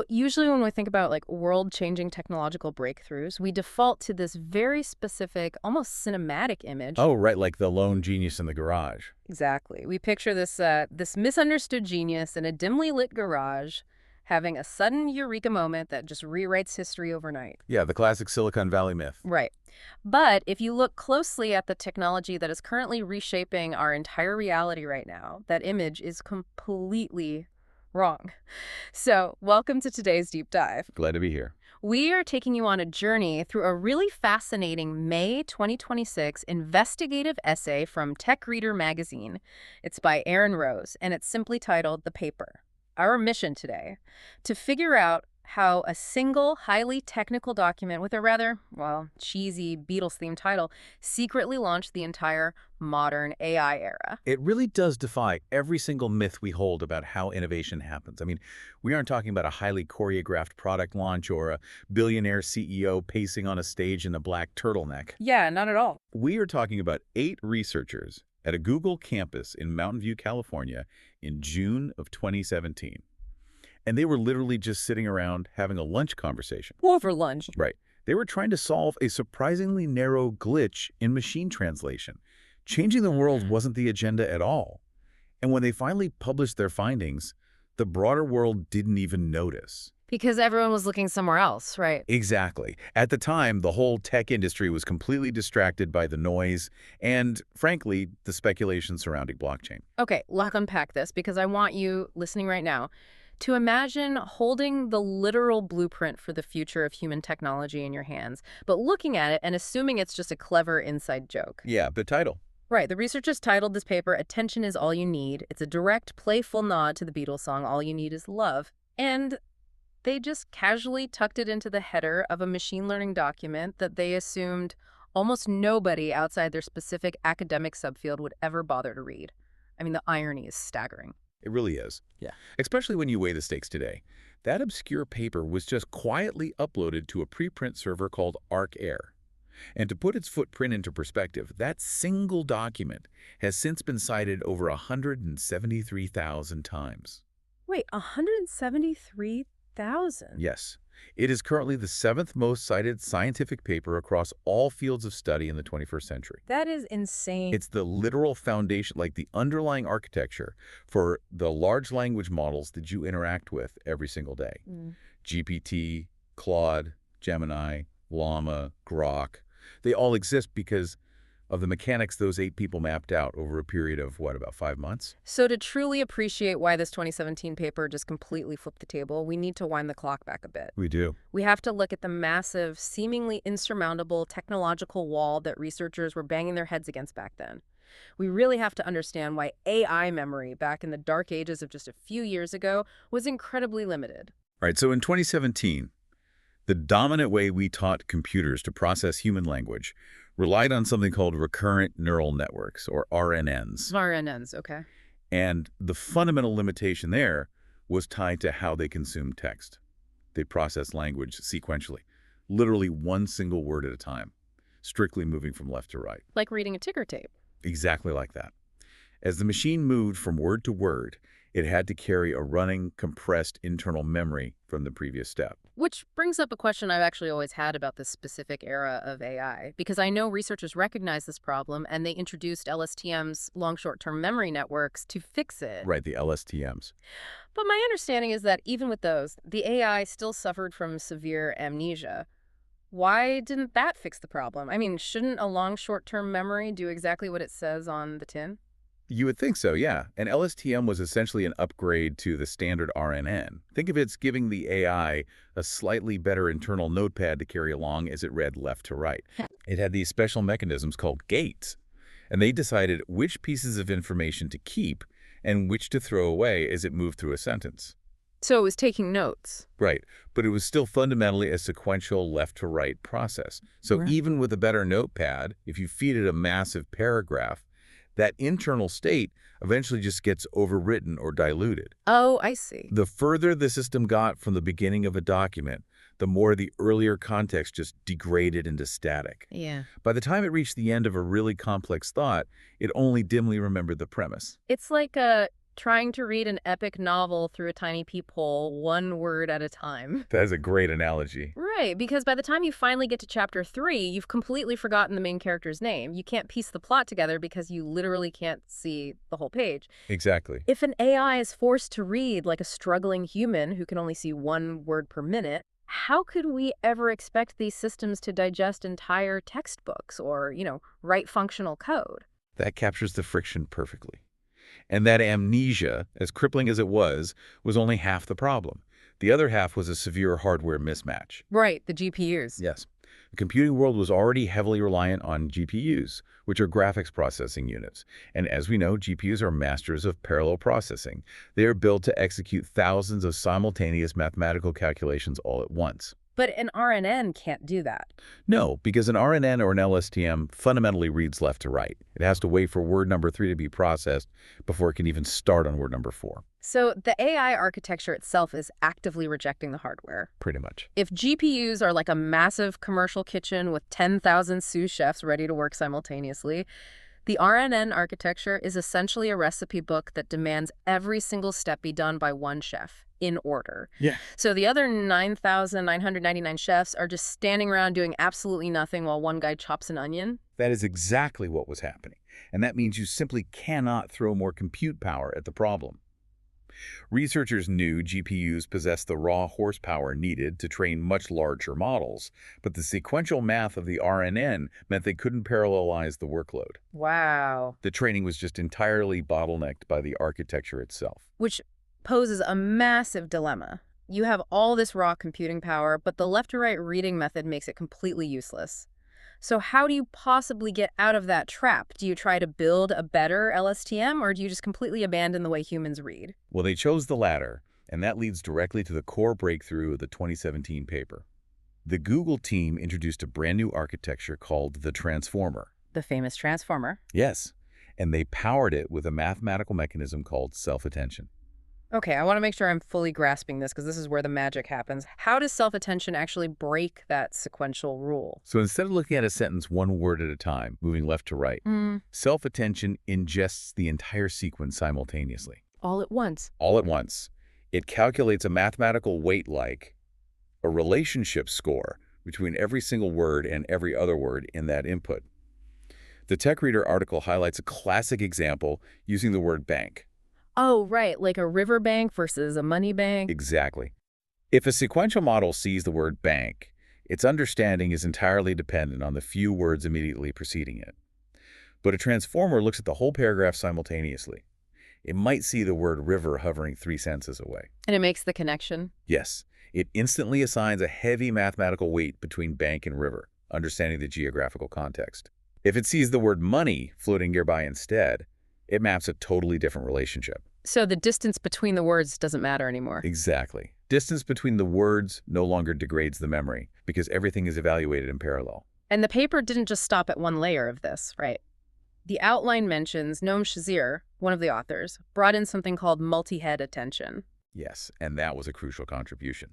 Usually when we think about like world-changing technological breakthroughs, we default to this very specific, almost cinematic image. Oh, right, like the lone genius in the garage. Exactly. We picture this misunderstood genius in a dimly lit garage having a sudden eureka moment that just rewrites history overnight. Yeah, the classic Silicon Valley myth. Right. But if you look closely at the technology that is currently reshaping our entire reality right now, that image is completely wrong. So, welcome to today's deep dive. Glad to be here. We are taking you on a journey through a really fascinating May 2026 investigative essay from Tech Reader magazine. It's by Aaron Rose, and it's simply titled The Paper. Our mission today, to figure out how a single, highly technical document with a rather, well, cheesy Beatles-themed title secretly launched the entire modern AI era. It really does defy every single myth we hold about how innovation happens. I mean, we aren't talking about a highly choreographed product launch or a billionaire CEO pacing on a stage in a black turtleneck. Yeah, not at all. We are talking about 8 researchers at a Google campus in Mountain View, California in June of 2017. And they were literally just sitting around having a lunch conversation. Over lunch. Right. They were trying to solve a surprisingly narrow glitch in machine translation. Changing the world wasn't the agenda at all. And when they finally published their findings, the broader world didn't even notice. Because everyone was looking somewhere else, right? Exactly. At the time, the whole tech industry was completely distracted by the noise and, frankly, the speculation surrounding blockchain. Okay, let's unpack this because I want you listening right now to imagine holding the literal blueprint for the future of human technology in your hands, but looking at it and assuming it's just a clever inside joke. Yeah, the title. Right, the researchers titled this paper, Attention is All You Need. It's a direct, playful nod to the Beatles song, All You Need Is Love. And they just casually tucked it into the header of a machine learning document that they assumed almost nobody outside their specific academic subfield would ever bother to read. I mean, the irony is staggering. It really is. Yeah. Especially when you weigh the stakes today. That obscure paper was just quietly uploaded to a preprint server called ArcAir. And to put its footprint into perspective, that single document has since been cited over 173,000 times. Wait, 173,000? Yes. It is currently the 7th most cited scientific paper across all fields of study in the 21st century. That is insane. It's the literal foundation, like the underlying architecture for the large language models that you interact with every single day. GPT, Claude, Gemini, Llama, Grok. They all exist because of the mechanics those 8 people mapped out over a period of, what, about 5 months? So to truly appreciate why this 2017 paper just completely flipped the table, we need to wind the clock back a bit. We do. We have to look at the massive, seemingly insurmountable technological wall that researchers were banging their heads against back then. We really have to understand why AI memory back in the dark ages of just a few years ago was incredibly limited. All right, so in 2017, the dominant way we taught computers to process human language relied on something called recurrent neural networks, or RNNs. RNNs, okay. And the fundamental limitation there was tied to how they consume text. They process language sequentially, literally one single word at a time, strictly moving from left to right. Like reading a ticker tape. Exactly like that. As the machine moved from word to word, it had to carry a running, compressed internal memory from the previous step. Which brings up a question I've actually always had about this specific era of AI, because I know researchers recognize this problem and they introduced LSTMs, long short-term memory networks, to fix it. Right, the LSTMs. But my understanding is that even with those, the AI still suffered from severe amnesia. Why didn't that fix the problem? I mean, shouldn't a long short-term memory do exactly what it says on the tin? You would think so, yeah. And LSTM was essentially an upgrade to the standard RNN. Think of it as giving the AI a slightly better internal notepad to carry along as it read left to right. It had these special mechanisms called gates, and they decided which pieces of information to keep and which to throw away as it moved through a sentence. So it was taking notes. Right, but it was still fundamentally a sequential left-to-right process. So even with a better notepad, if you feed it a massive paragraph, that internal state eventually just gets overwritten or diluted. Oh, I see. The further the system got from the beginning of a document, the more the earlier context just degraded into static. Yeah. By the time it reached the end of a really complex thought, it only dimly remembered the premise. It's like a trying to read an epic novel through a tiny peephole, one word at a time. That is a great analogy. Right, because by the time you finally get to chapter 3, you've completely forgotten the main character's name. You can't piece the plot together because you literally can't see the whole page. Exactly. If an AI is forced to read like a struggling human who can only see one word per minute, how could we ever expect these systems to digest entire textbooks or, write functional code? That captures the friction perfectly. And that amnesia, as crippling as it was only half the problem. The other half was a severe hardware mismatch. Right, the GPUs. Yes. The computing world was already heavily reliant on GPUs, which are graphics processing units. And as we know, GPUs are masters of parallel processing. They are built to execute thousands of simultaneous mathematical calculations all at once. But an RNN can't do that. No, because an RNN or an LSTM fundamentally reads left to right. It has to wait for word number 3 to be processed before it can even start on word number 4. So the AI architecture itself is actively rejecting the hardware. Pretty much. If GPUs are like a massive commercial kitchen with 10,000 sous chefs ready to work simultaneously, the RNN architecture is essentially a recipe book that demands every single step be done by one chef in order. Yeah. So the other 9,999 chefs are just standing around doing absolutely nothing while one guy chops an onion? That is exactly what was happening. And that means you simply cannot throw more compute power at the problem. Researchers knew GPUs possessed the raw horsepower needed to train much larger models, but the sequential math of the RNN meant they couldn't parallelize the workload. Wow. The training was just entirely bottlenecked by the architecture itself. Which poses a massive dilemma. You have all this raw computing power, but the left-to-right reading method makes it completely useless. So how do you possibly get out of that trap? Do you try to build a better LSTM, or do you just completely abandon the way humans read? Well, they chose the latter, and that leads directly to the core breakthrough of the 2017 paper. The Google team introduced a brand new architecture called the transformer. The famous transformer. Yes, and they powered it with a mathematical mechanism called self-attention. Okay, I want to make sure I'm fully grasping this because this is where the magic happens. How does self-attention actually break that sequential rule? So instead of looking at a sentence one word at a time, moving left to right, self-attention ingests the entire sequence simultaneously. All at once. All at once. It calculates a mathematical weight like a relationship score between every single word and every other word in that input. The Tech Reader article highlights a classic example using the word bank. Oh, right, like a riverbank versus a money bank. Exactly. If a sequential model sees the word bank, its understanding is entirely dependent on the few words immediately preceding it. But a transformer looks at the whole paragraph simultaneously. It might see the word river hovering 3 sentences away. And it makes the connection? Yes, it instantly assigns a heavy mathematical weight between bank and river, understanding the geographical context. If it sees the word money floating nearby instead, it maps a totally different relationship. So the distance between the words doesn't matter anymore. Exactly. Distance between the words no longer degrades the memory because everything is evaluated in parallel. And the paper didn't just stop at one layer of this, right? The outline mentions Noam Shazir, one of the authors, brought in something called multi-head attention. Yes, and that was a crucial contribution.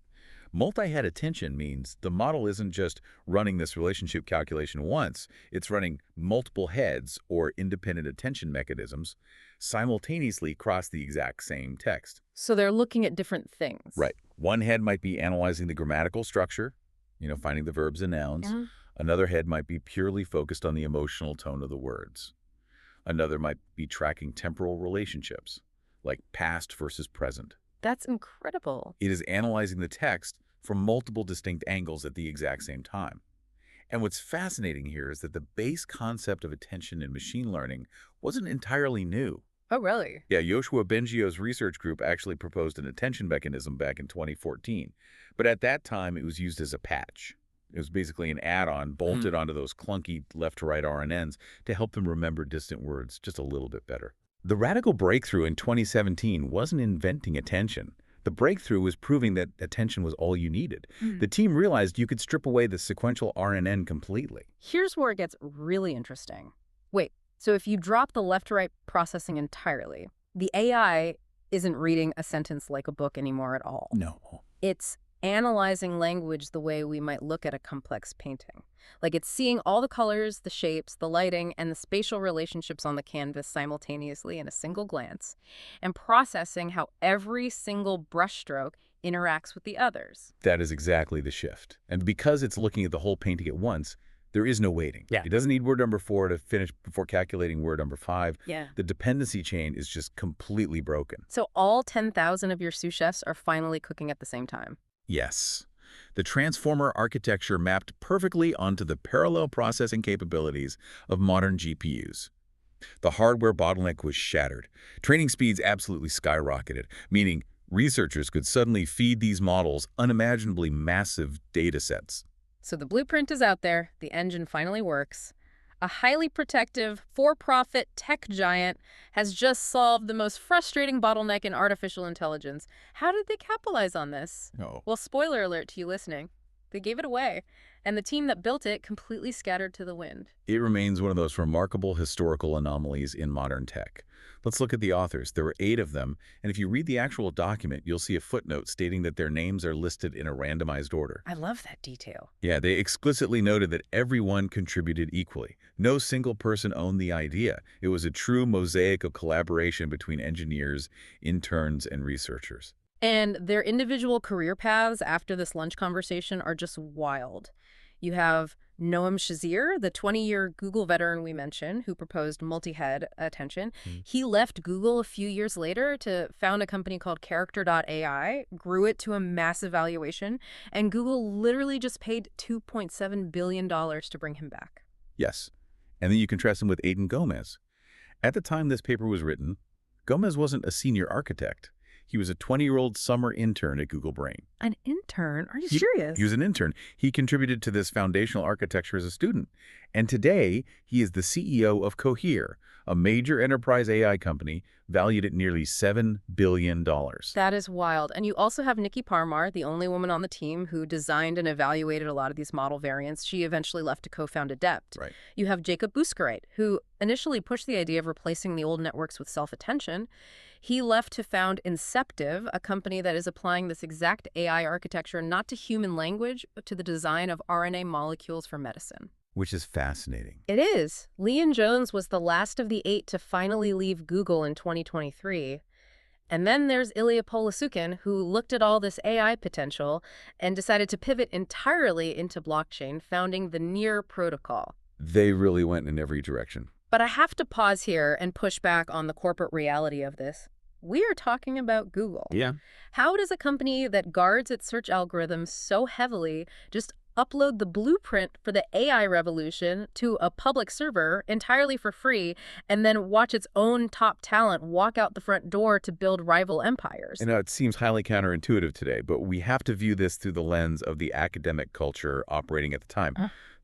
Multi-head attention means the model isn't just running this relationship calculation once, it's running multiple heads or independent attention mechanisms simultaneously across the exact same text. So they're looking at different things. Right. One head might be analyzing the grammatical structure, finding the verbs and nouns. Yeah. Another head might be purely focused on the emotional tone of the words. Another might be tracking temporal relationships, like past versus present. That's incredible. It is analyzing the text from multiple distinct angles at the exact same time. And what's fascinating here is that the base concept of attention in machine learning wasn't entirely new. Oh, really? Yeah, Yoshua Bengio's research group actually proposed an attention mechanism back in 2014. But at that time, it was used as a patch. It was basically an add-on bolted onto those clunky left-to-right RNNs to help them remember distant words just a little bit better. The radical breakthrough in 2017 wasn't inventing attention. The breakthrough was proving that attention was all you needed. The team realized you could strip away the sequential RNN completely. Here's where it gets really interesting. Wait, so if you drop the left-to-right processing entirely, the AI isn't reading a sentence like a book anymore at all. No. It's analyzing language the way we might look at a complex painting. Like it's seeing all the colors, the shapes, the lighting, and the spatial relationships on the canvas simultaneously in a single glance, and processing how every single brushstroke interacts with the others. That is exactly the shift. And because it's looking at the whole painting at once, there is no waiting. Yeah. It doesn't need word number 4 to finish before calculating word number 5. Yeah. The dependency chain is just completely broken. So all 10,000 of your sous chefs are finally cooking at the same time. Yes. The transformer architecture mapped perfectly onto the parallel processing capabilities of modern GPUs. The hardware bottleneck was shattered. Training speeds absolutely skyrocketed, meaning researchers could suddenly feed these models unimaginably massive data sets. So the blueprint is out there, the engine finally works. A highly protective, for-profit tech giant has just solved the most frustrating bottleneck in artificial intelligence. How did they capitalize on this? Oh. Well, spoiler alert to you listening. They gave it away, and the team that built it completely scattered to the wind. It remains one of those remarkable historical anomalies in modern tech. Let's look at the authors. There were 8 of them, and if you read the actual document, you'll see a footnote stating that their names are listed in a randomized order. I love that detail. Yeah, they explicitly noted that everyone contributed equally. No single person owned the idea. It was a true mosaic of collaboration between engineers, interns, and researchers. And their individual career paths after this lunch conversation are just wild. You have Noam Shazir, the 20-year Google veteran we mentioned, who proposed multi-head attention. He left Google a few years later to found a company called Character.ai, grew it to a massive valuation, and Google literally just paid $2.7 billion to bring him back. Yes. And then you contrast him with Aidan Gomez. At the time this paper was written, Gomez wasn't a senior architect. He was a 20-year-old summer intern at Google Brain. An intern? Are you serious? He was an intern. He contributed to this foundational architecture as a student. And today, he is the CEO of Cohere, a major enterprise AI company valued at nearly $7 billion. That is wild. And you also have Nikki Parmar, the only woman on the team who designed and evaluated a lot of these model variants. She eventually left to co-found Adept. Right. You have Jacob Buskereit, who initially pushed the idea of replacing the old networks with self-attention. He left to found Inceptive, a company that is applying this exact AI architecture not to human language, but to the design of RNA molecules for medicine. Which is fascinating. It is. Leon Jones was the last of the 8 to finally leave Google in 2023. And then there's Ilya Polasukin, who looked at all this AI potential and decided to pivot entirely into blockchain, founding the Near protocol. They really went in every direction. But I have to pause here and push back on the corporate reality of this. We are talking about Google. Yeah. How does a company that guards its search algorithms so heavily just upload the blueprint for the AI revolution to a public server entirely for free and then watch its own top talent walk out the front door to build rival empires? I know it seems highly counterintuitive today, but we have to view this through the lens of the academic culture operating at the time.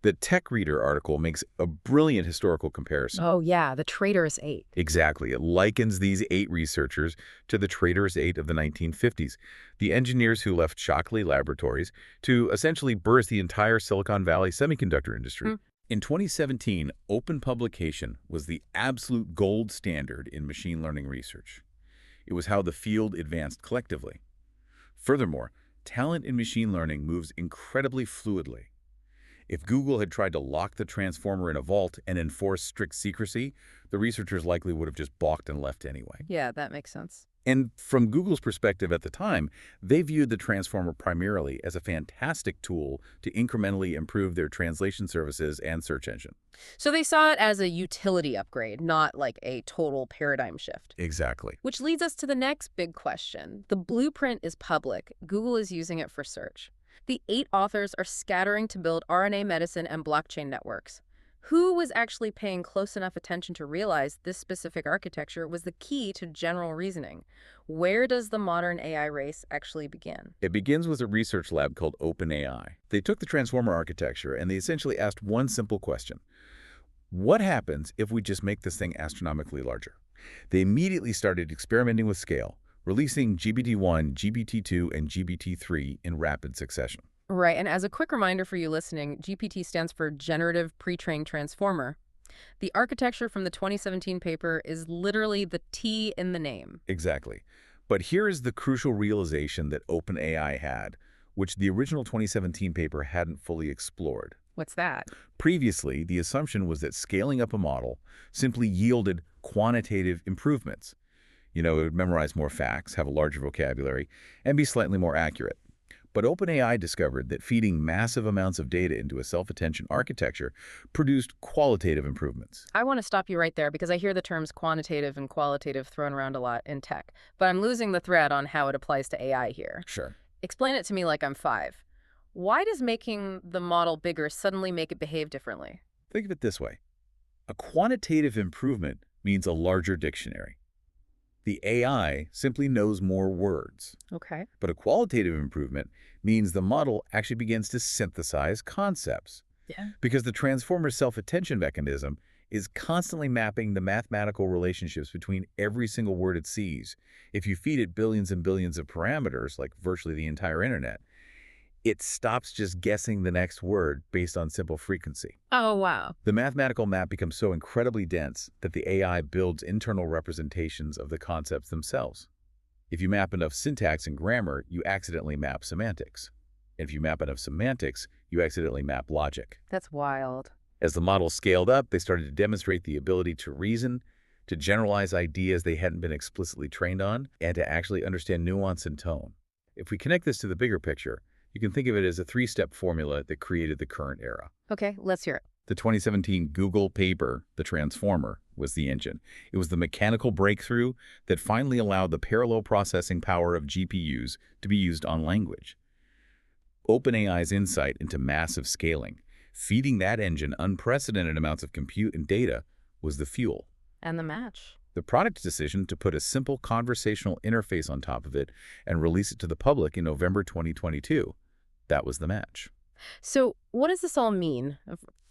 The Tech Reader article makes a brilliant historical comparison. Oh, yeah, the traitorous 8. Exactly. It likens these 8 researchers to the traitorous 8 of the 1950s, the engineers who left Shockley Laboratories to essentially burst the entire Silicon Valley semiconductor industry. In 2017, open publication was the absolute gold standard in machine learning research. It was how the field advanced collectively. Furthermore, talent in machine learning moves incredibly fluidly. If Google had tried to lock the transformer in a vault and enforce strict secrecy, the researchers likely would have just balked and left anyway. Yeah, that makes sense. And from Google's perspective at the time, they viewed the transformer primarily as a fantastic tool to incrementally improve their translation services and search engine. So they saw it as a utility upgrade, not like a total paradigm shift. Exactly. Which leads us to the next big question. The blueprint is public. Google is using it for search. The 8 authors are scattering to build RNA medicine and blockchain networks. Who was actually paying close enough attention to realize this specific architecture was the key to general reasoning? Where does the modern AI race actually begin? It begins with a research lab called OpenAI. They took the transformer architecture and they essentially asked one simple question. What happens if we just make this thing astronomically larger? They immediately started experimenting with scale, releasing GPT-1, GPT-2, and GPT-3 in rapid succession. Right, and as a quick reminder for you listening, GPT stands for Generative Pre-trained Transformer. The architecture from the 2017 paper is literally the T in the name. Exactly. But here is the crucial realization that OpenAI had, which the original 2017 paper hadn't fully explored. What's that? Previously, the assumption was that scaling up a model simply yielded quantitative improvements. It would memorize more facts, have a larger vocabulary, and be slightly more accurate. But OpenAI discovered that feeding massive amounts of data into a self-attention architecture produced qualitative improvements. I want to stop you right there because I hear the terms quantitative and qualitative thrown around a lot in tech, but I'm losing the thread on how it applies to AI here. Sure. Explain it to me like I'm 5. Why does making the model bigger suddenly make it behave differently? Think of it this way. A quantitative improvement means a larger dictionary. The AI simply knows more words. Okay. But a qualitative improvement means the model actually begins to synthesize concepts. Yeah. Because the transformer self-attention mechanism is constantly mapping the mathematical relationships between every single word it sees. If you feed it billions and billions of parameters, like virtually the entire internet, it stops just guessing the next word based on simple frequency. Oh, wow. The mathematical map becomes so incredibly dense that the AI builds internal representations of the concepts themselves. If you map enough syntax and grammar, you accidentally map semantics. And if you map enough semantics, you accidentally map logic. That's wild. As the model scaled up, they started to demonstrate the ability to reason, to generalize ideas they hadn't been explicitly trained on, and to actually understand nuance and tone. If we connect this to the bigger picture, you can think of it as a 3-step formula that created the current era. Okay, let's hear it. The 2017 Google paper, The Transformer, was the engine. It was the mechanical breakthrough that finally allowed the parallel processing power of GPUs to be used on language. OpenAI's insight into massive scaling, feeding that engine unprecedented amounts of compute and data, was the fuel. And the match. The product decision to put a simple conversational interface on top of it and release it to the public in November 2022, that was the match. So what does this all mean?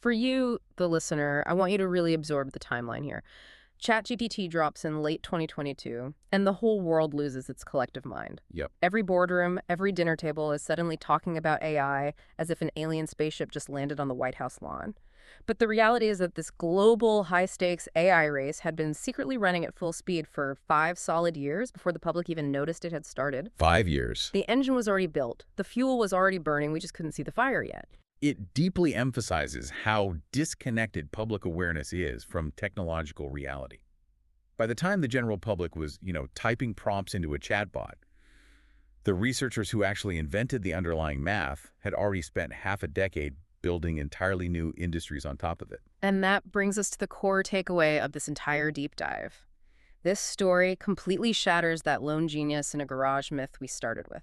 For you, the listener, I want you to really absorb the timeline here. ChatGPT drops in late 2022, and the whole world loses its collective mind. Yep. Every boardroom, every dinner table is suddenly talking about AI as if an alien spaceship just landed on the White House lawn. But the reality is that this global high-stakes AI race had been secretly running at full speed for 5 solid years before the public even noticed it had started. 5 years. The engine was already built. The fuel was already burning. We just couldn't see the fire yet. It deeply emphasizes how disconnected public awareness is from technological reality. By the time the general public was, typing prompts into a chatbot, the researchers who actually invented the underlying math had already spent half a decade building entirely new industries on top of it. And that brings us to the core takeaway of this entire deep dive. This story completely shatters that lone genius in a garage myth we started with.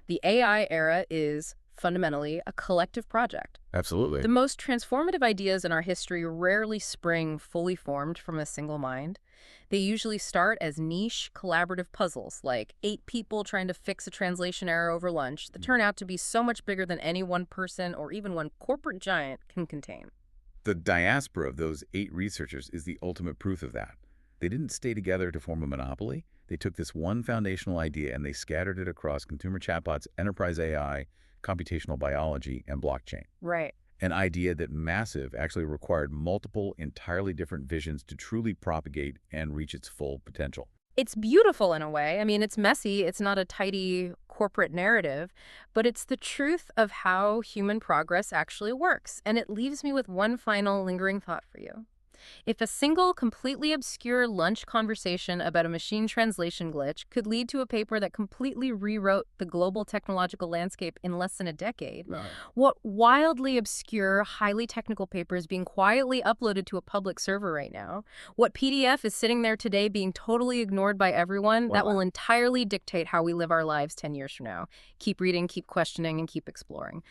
The AI era is fundamentally a collective project. Absolutely. The most transformative ideas in our history rarely spring fully formed from a single mind. They usually start as niche, collaborative puzzles, like 8 people trying to fix a translation error over lunch, that turn out to be so much bigger than any one person or even one corporate giant can contain. The diaspora of those 8 researchers is the ultimate proof of that. They didn't stay together to form a monopoly. They took this one foundational idea and they scattered it across consumer chatbots, enterprise AI, computational biology, and blockchain. Right. An idea that massive actually required multiple, entirely different visions to truly propagate and reach its full potential. It's beautiful in a way. I mean, it's messy. It's not a tidy corporate narrative, but it's the truth of how human progress actually works. And it leaves me with one final lingering thought for you. If a single, completely obscure lunch conversation about a machine translation glitch could lead to a paper that completely rewrote the global technological landscape in less than a decade, Right. what wildly obscure, highly technical paper is being quietly uploaded to a public server right now? What PDF is sitting there today being totally ignored by everyone? That will entirely dictate how we live our lives 10 years from now. Keep reading, keep questioning, and keep exploring.